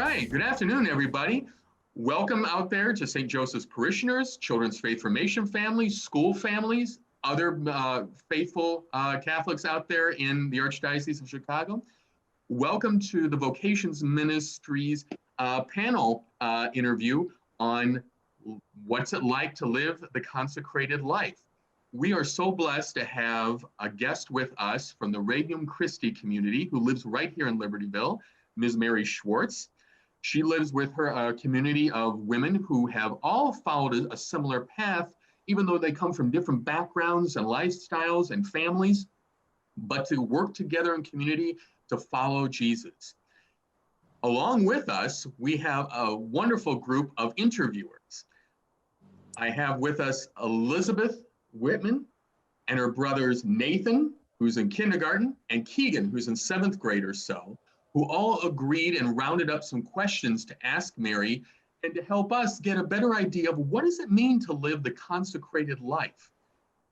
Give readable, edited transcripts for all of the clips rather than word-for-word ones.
right, good afternoon, everybody. Welcome out there to St. Joseph's parishioners, Children's Faith Formation families, school families, other faithful Catholics out there in the Archdiocese of Chicago. Welcome to the Vocations Ministries panel interview on what's it like to live the consecrated life. We are so blessed to have a guest with us from the Regnum Christi community who lives right here in Libertyville, Ms. Mary Schwarz. She lives with her community of women who have all followed a similar path, even though they come from different backgrounds and lifestyles and families, but to work together in community to follow Jesus. Along with us, we have a wonderful group of interviewers. I have with us Elizabeth Whitman and her brothers Nathan, who's in kindergarten, and Keegan, who's in 7th grade or so, who all agreed and rounded up some questions to ask Mary and to help us get a better idea of what does it mean to live the consecrated life.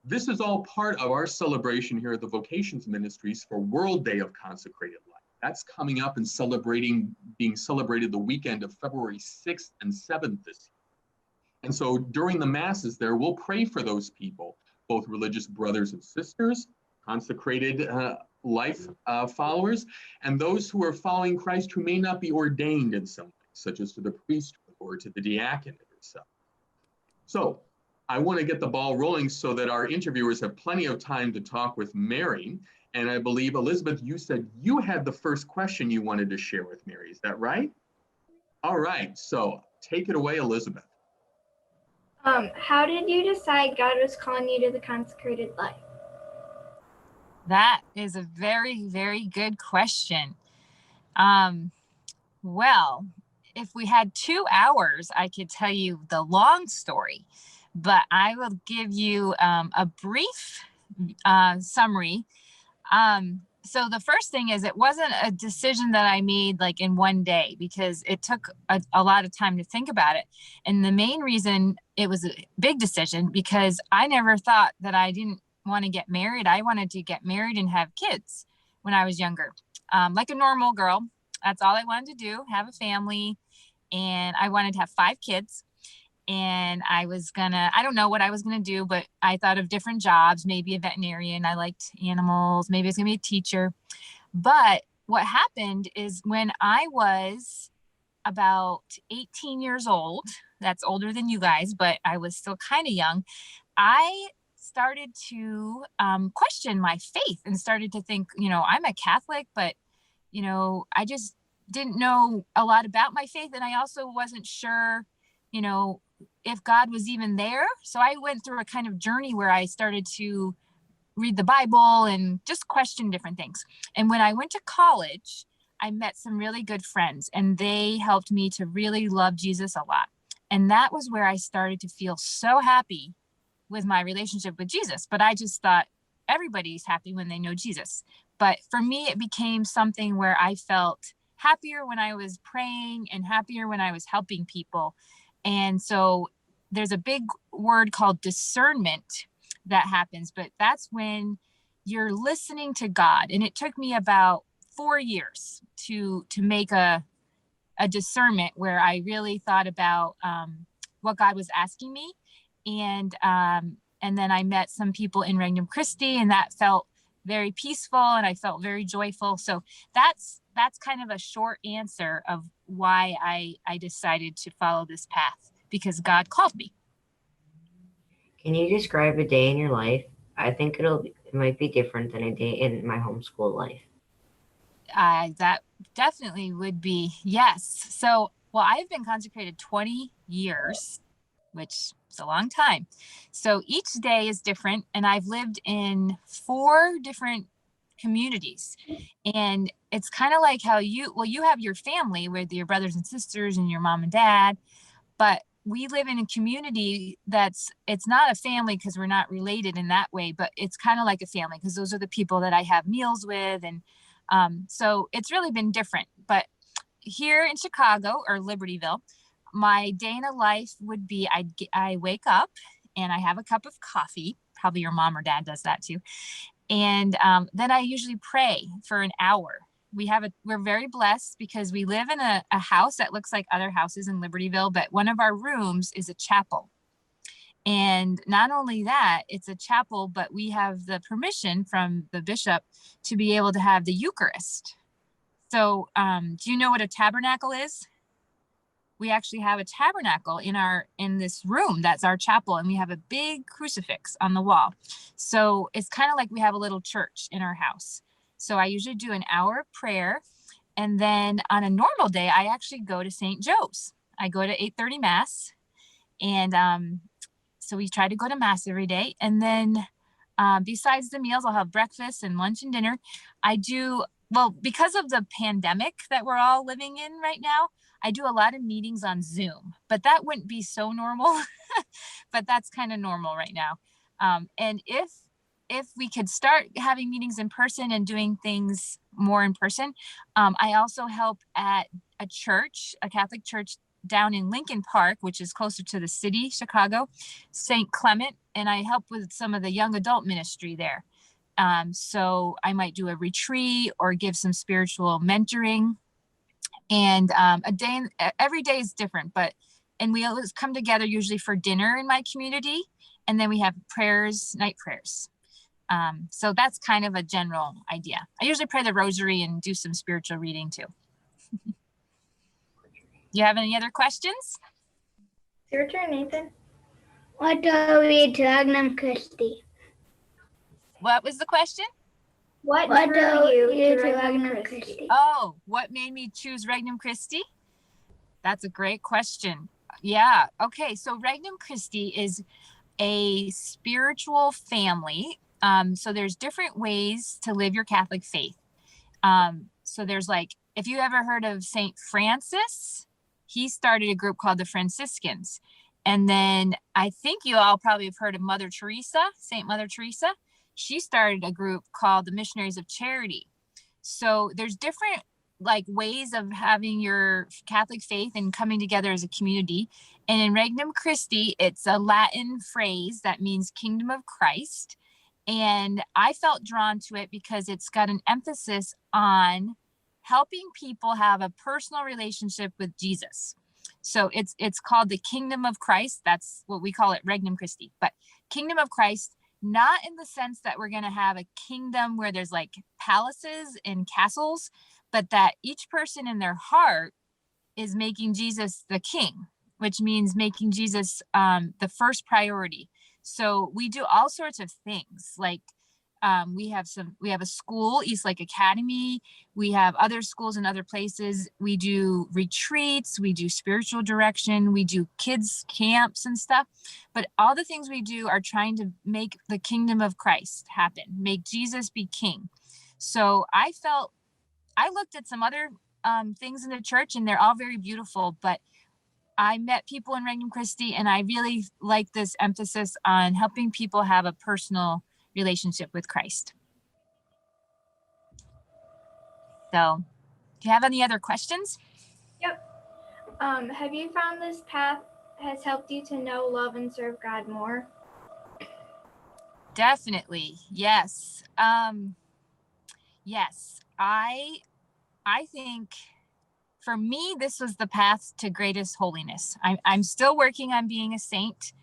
This is all part of our celebration here at the Vocations Ministries for World Day of Consecrated Life. That's coming up and being celebrated the weekend of February 6th and 7th this year. And so during the masses there, we'll pray for those people, both religious brothers and sisters, consecrated life followers, and those who are following Christ who may not be ordained in some way, such as to the priesthood or to the diaconate or so. So I want to get the ball rolling so that our interviewers have plenty of time to talk with Mary. And I believe, Elizabeth, you said you had the first question you wanted to share with Mary. Is that right? All right, so take it away, Elizabeth. How did you decide God was calling you to the consecrated life? That is a very, very good question. Well, if we had 2 hours, I could tell you the long story, but I will give you a brief summary. So the first thing is, it wasn't a decision that I made like in one day, because it took a lot of time to think about it. And the main reason it was a big decision, because I never thought that I didn't want to get married. I wanted to get married and have kids when I was younger, like a normal girl. That's all I wanted to do, have a family. And I wanted to have 5 kids. And I don't know what I was going to do, but I thought of different jobs, maybe a veterinarian. I liked animals. Maybe I was going to be a teacher. But what happened is, when I was about 18 years old, that's older than you guys, but I was still kind of young, I started to question my faith and started to think, I'm a Catholic, but, I just didn't know a lot about my faith. And I also wasn't sure, if God was even there. So I went through a kind of journey where I started to read the Bible and just question different things. And when I went to college, I met some really good friends, and they helped me to really love Jesus a lot. And that was where I started to feel so happy with my relationship with Jesus. But I just thought everybody's happy when they know Jesus. But for me, it became something where I felt happier when I was praying and happier when I was helping people. And so there's a big word called discernment that happens, but that's when you're listening to God. And it took me about 4 years to make a discernment where I really thought about what God was asking me. And then I met some people in Regnum Christi, and that felt very peaceful, and I felt very joyful. So that's kind of a short answer of why I decided to follow this path, because God called me. Can you describe a day in your life? I think it might be different than a day in my homeschool life. That definitely would be, yes. So, well, I've been consecrated 20 years, which is a long time. So each day is different. And I've lived in 4 different communities. And it's kind of like how you have your family with your brothers and sisters and your mom and dad, but we live in a community it's not a family because we're not related in that way, but it's kind of like a family because those are the people that I have meals with. And so it's really been different. But here in Chicago, or Libertyville, my day in a life would be I wake up and I have a cup of coffee. Probably your mom or dad does that too. And then I usually pray for an hour, we're very blessed because we live in a house that looks like other houses in Libertyville, but one of our rooms is a chapel. And not only that, it's a chapel, but we have the permission from the bishop to be able to have the Eucharist. So do you know what a tabernacle is? We actually have a tabernacle in this room. That's our chapel. And we have a big crucifix on the wall. So it's kind of like we have a little church in our house. So I usually do an hour of prayer. And then on a normal day, I actually go to St. Joe's. I go to 8:30 Mass. And so we try to go to Mass every day. And then besides the meals, I'll have breakfast and lunch and dinner. Because of the pandemic that we're all living in right now, I do a lot of meetings on Zoom, but that wouldn't be so normal, but that's kind of normal right now. And if we could start having meetings in person and doing things more in person, I also help at a church, a Catholic church down in Lincoln Park, which is closer to the city, Chicago, St. Clement, and I help with some of the young adult ministry there. So I might do a retreat or give some spiritual mentoring. And every day is different, and we always come together usually for dinner in my community. And then we have prayers, night prayers. So that's kind of a general idea. I usually pray the rosary and do some spiritual reading too. You have any other questions? It's your turn, Nathan. What do we do Regnum Christi? What was the question? What What drew do you you to do Regnum Regnum Christi? Christi? Oh, what made me choose Regnum Christi? That's a great question. Yeah. Okay. So Regnum Christi is a spiritual family. So there's different ways to live your Catholic faith. So there's if you ever heard of St. Francis, he started a group called the Franciscans. And then I think you all probably have heard of Mother Teresa, St. Mother Teresa. She started a group called the Missionaries of Charity. So there's different ways of having your Catholic faith and coming together as a community. And in Regnum Christi, it's a Latin phrase that means kingdom of Christ. And I felt drawn to it because it's got an emphasis on helping people have a personal relationship with Jesus. So it's called the kingdom of Christ. That's what we call it, Regnum Christi. But kingdom of Christ, not in the sense that we're going to have a kingdom where there's palaces and castles, but that each person in their heart is making Jesus the king, which means making Jesus the first priority. So we do all sorts of things. We have a school, East Lake Academy. We have other schools in other places. We do retreats. We do spiritual direction. We do kids camps and stuff. But all the things we do are trying to make the kingdom of Christ happen, make Jesus be king. So I looked at some other things in the church, and they're all very beautiful, but I met people in Regnum Christi, and I really like this emphasis on helping people have a personal relationship with Christ. So, do you have any other questions? Yep. Have you found this path has helped you to know, love, and serve God more? Definitely, yes. Yes, I think for me, this was the path to greatest holiness. I'm still working on being a saint.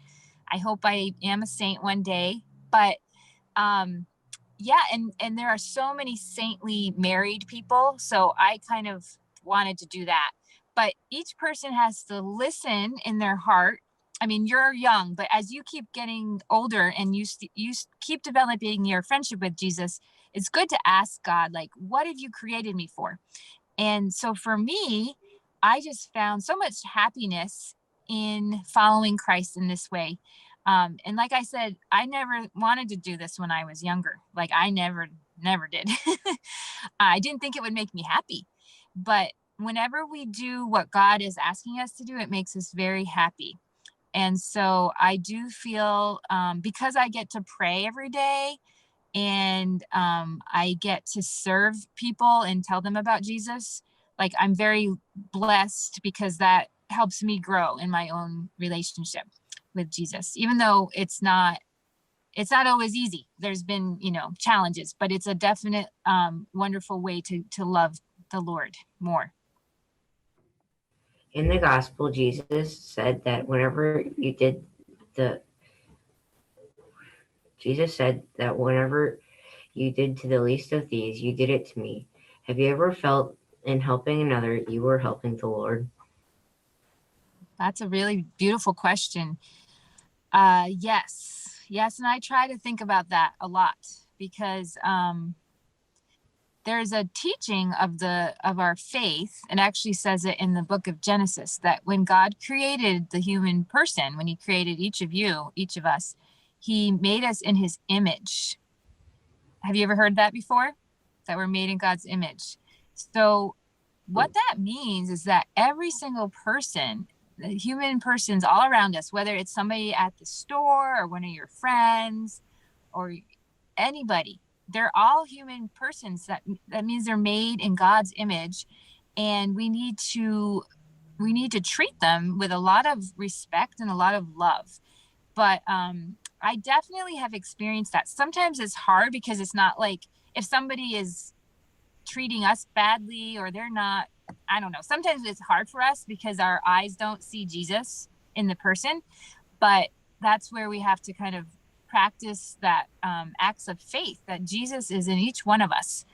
I hope I am a saint one day, but yeah, and there are so many saintly married people, so I kind of wanted to do that. But each person has to listen in their heart. I mean, you're young, but as you keep getting older and you keep developing your friendship with Jesus, it's good to ask God, what have you created me for? And so for me, I just found so much happiness in following Christ in this way. And like I said, I never wanted to do this when I was younger. I never did. I didn't think it would make me happy. But whenever we do what God is asking us to do, it makes us very happy. And so I do feel, because I get to pray every day, and I get to serve people and tell them about Jesus, I'm very blessed because that helps me grow in my own relationship with Jesus, even though it's not it's not always easy. There's been, challenges, but it's a definite wonderful way to love the Lord more. In the gospel, Jesus said that whenever you did to the least of these, you did it to me. Have you ever felt in helping another, you were helping the Lord? That's a really beautiful question. Yes. And I try to think about that a lot because there's a teaching of our faith. It actually says it in the book of Genesis that when God created the human person, when he created each of us, he made us in his image. Have you ever heard that before? That we're made in God's image. So what that means is that every single person, the human persons all around us, whether it's somebody at the store or one of your friends or anybody, they're all human persons. That means they're made in God's image, and we need to treat them with a lot of respect and a lot of love. But I definitely have experienced that. Sometimes it's hard because it's not like if somebody is treating us badly or they're not, I don't know. Sometimes it's hard for us because our eyes don't see Jesus in the person, but that's where we have to kind of practice that acts of faith that Jesus is in each one of us.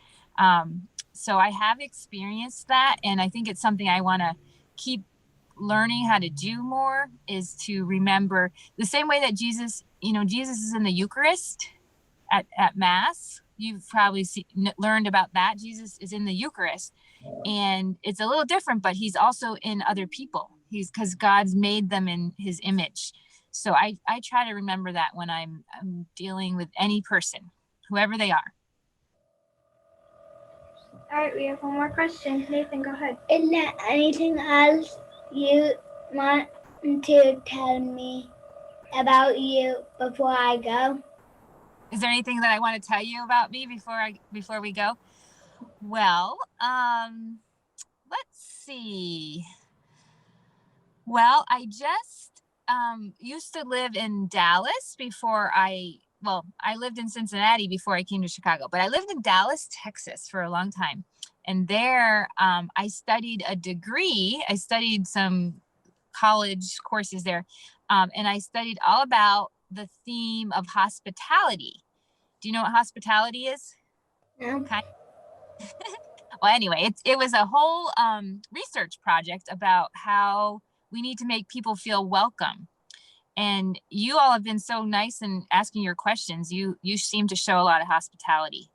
So I have experienced that, and I think it's something I want to keep learning how to do more, is to remember the same way that Jesus is in the Eucharist at Mass. You've probably learned about that. Jesus is in the Eucharist, and it's a little different, but he's also in other people. Because God's made them in his image. So I try to remember that when I'm dealing with any person, whoever they are. All right, we have one more question. Nathan, go ahead. Is there anything else you want to tell me about you before I go? Is there anything that I want to tell you about me before we go? Well, let's see. Well, I just used to live in Dallas before I lived in Cincinnati before I came to Chicago, but I lived in Dallas, Texas for a long time. And there I studied a degree. I studied some college courses there. And I studied all about the theme of hospitality. Do you know what hospitality is? No. Well, anyway, it was a whole research project about how we need to make people feel welcome. And you all have been so nice in asking your questions. You seem to show a lot of hospitality.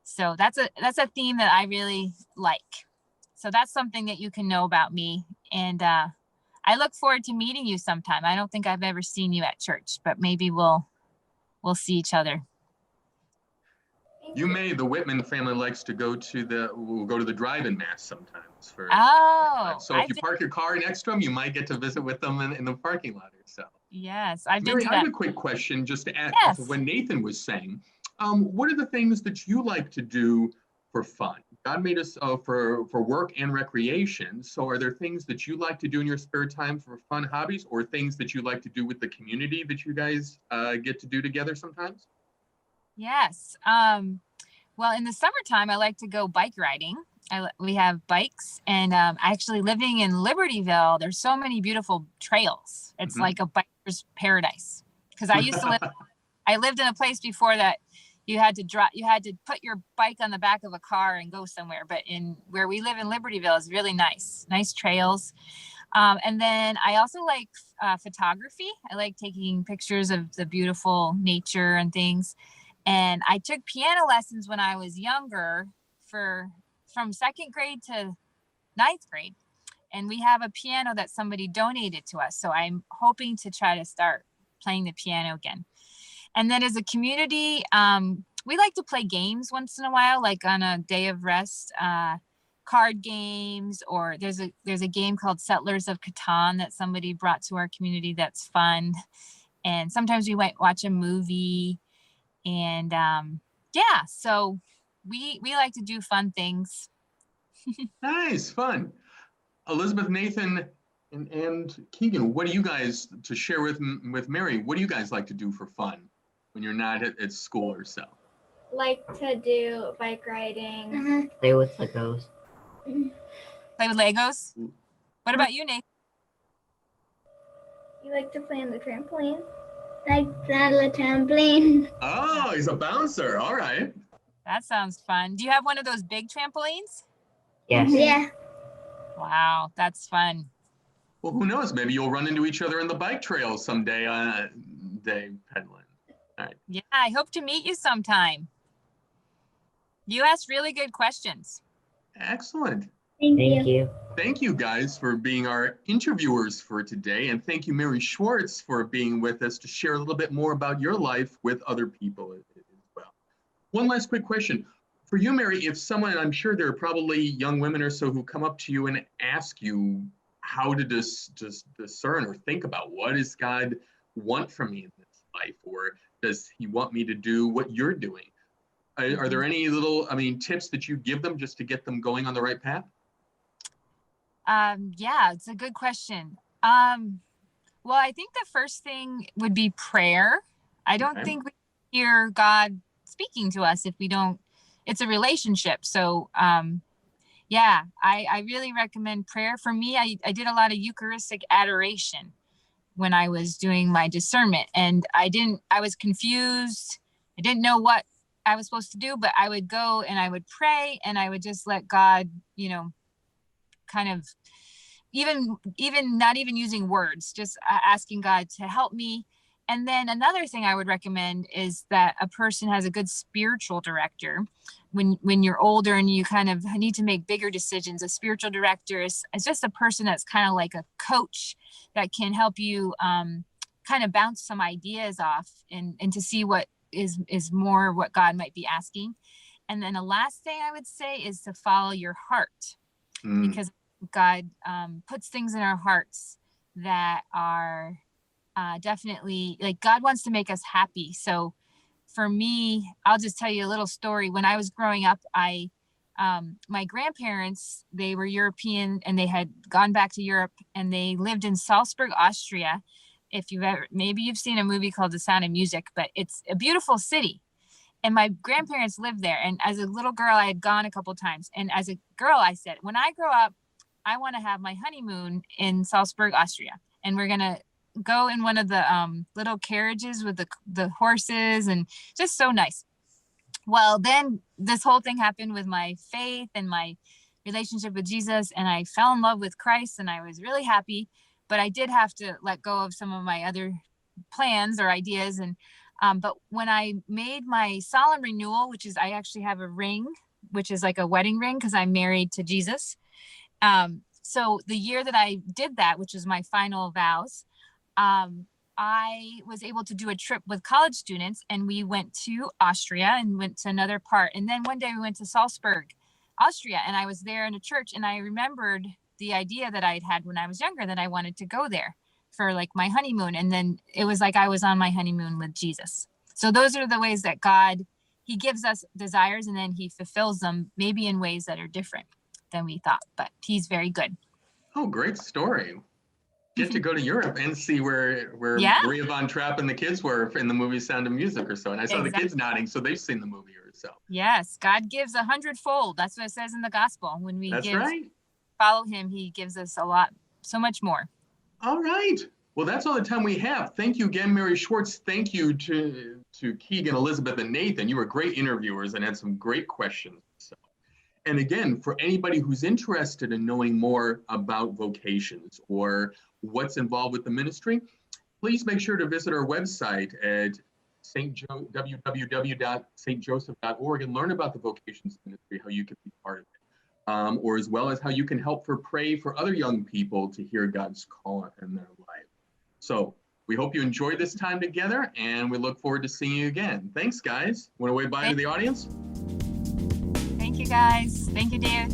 So that's a theme that I really like. So that's something that you can know about me. And I look forward to meeting you sometime. I don't think I've ever seen you at church, but maybe we'll see each other. You may. The Whitman family likes to go to the drive-in mass sometimes. So if you park your car next to them, you might get to visit with them in the parking lot yourself. Yes, I've been Mary, to I have that. a quick question just to add Yes. to what Nathan was saying. What are the things that you like to do for fun? God made us for work and recreation. So are there things that you like to do in your spare time for fun hobbies, or things that you like to do with the community that you guys get to do together sometimes? Yes. Well, in the summertime, I like to go bike riding. We have bikes, and actually living in Libertyville, there's so many beautiful trails. It's like a biker's paradise. Because I lived in a place before that you had to put your bike on the back of a car and go somewhere. But in where we live in Libertyville is really nice trails. And then I also like photography. I like taking pictures of the beautiful nature and things. And I took piano lessons when I was younger from 2nd grade to 9th grade. And we have a piano that somebody donated to us. So I'm hoping to try to start playing the piano again. And then as a community, we like to play games once in a while, like on a day of rest, card games, or there's a game called Settlers of Catan that somebody brought to our community that's fun. And sometimes we might watch a movie. And so we like to do fun things. Nice, fun. Elizabeth, Nathan, and Keegan, what do you guys, to share with Mary, what do you guys like to do for fun? when you're not at school or so? Like to do bike riding. Play with Legos. Play with Legos. What about you, Nathan? You like to play on the trampoline? Like the trampoline. Oh, he's a bouncer. All right. That sounds fun. Do you have one of those big trampolines? Yes. Yeah. Wow, that's fun. Well, who knows? Maybe you'll run into each other in the bike trail someday on a day pedaling. All right. Yeah, I hope to meet you sometime. You asked really good questions. Excellent. Thank Thank you. you. Thank you guys for being our interviewers for today. And thank you, Mary Schwarz, for being with us to share a little bit more about your life with other people as well. One last quick question. For you, Mary, if someone, I'm sure there are probably young women or so who come up to you and ask you how to discern or think about what does God want from me in this life, or does he want me to do what you're doing? Are there any little, tips that you give them just to get them going on the right path? Yeah, it's a good question. Well, I think the first thing would be prayer. I don't think we hear God speaking to us if we don't, it's a relationship. So, yeah, I really recommend prayer. For me, I did a lot of Eucharistic adoration when I was doing my discernment, and I was confused. I didn't know what I was supposed to do, but I would go and I would pray and I would just let God, kind of even not even using words, just asking God to help me. And then another thing I would recommend is that a person has a good spiritual director. When you're older and you kind of need to make bigger decisions, a spiritual director is just a person that's kind of like a coach that can help you kind of bounce some ideas off and to see what is more what God might be asking. And then the last thing I would say is to follow your heart, because God puts things in our hearts that are definitely, like, God wants to make us happy. So for me, I'll just tell you a little story. When I was growing up, my grandparents, they were European and they had gone back to Europe and they lived in Salzburg, Austria. If maybe you've seen a movie called The Sound of Music, but it's a beautiful city. And my grandparents lived there. And as a little girl, I had gone a couple times. And as a girl, I said, when I grow up, I want to have my honeymoon in Salzburg, Austria. And we're going to go in one of the little carriages with the horses, and just so nice. Well, then this whole thing happened with my faith and my relationship with Jesus, and I fell in love with Christ, and I was really happy, but I did have to let go of some of my other plans or ideas. And but when I made my solemn renewal, which is I actually have a ring, which is like a wedding ring because I'm married to Jesus. So the year that I did that, which is my final vows, I was able to do a trip with college students, and we went to Austria and went to another part. And then one day we went to Salzburg, Austria, and I was there in a church, and I remembered the idea that I'd had when I was younger that I wanted to go there for like my honeymoon. And then it was like I was on my honeymoon with Jesus. So those are the ways that God, he gives us desires and then he fulfills them, maybe in ways that are different than we thought, but he's very good. Oh, great story. Get to go to Europe and see where Maria von Trapp and the kids were in the movie Sound of Music or so. And I saw the kids nodding, so they've seen the movie or so. Yes, God gives 100-fold. That's what it says in the gospel. When we follow him, he gives us a lot, so much more. All right. Well, that's all the time we have. Thank you again, Mary Schwarz. Thank you to Keegan, Elizabeth, and Nathan. You were great interviewers and had some great questions. So. And again, for anybody who's interested in knowing more about vocations or what's involved with the ministry, please make sure to visit our website at www.stjoseph.org and learn about the vocations ministry, how you can be part of it, or as well as how you can help pray for other young people to hear God's call in their life. So we hope you enjoyed this time together, and we look forward to seeing you again. Thanks, guys. Want to wave bye to the audience? Thank you, guys. Thank you, David.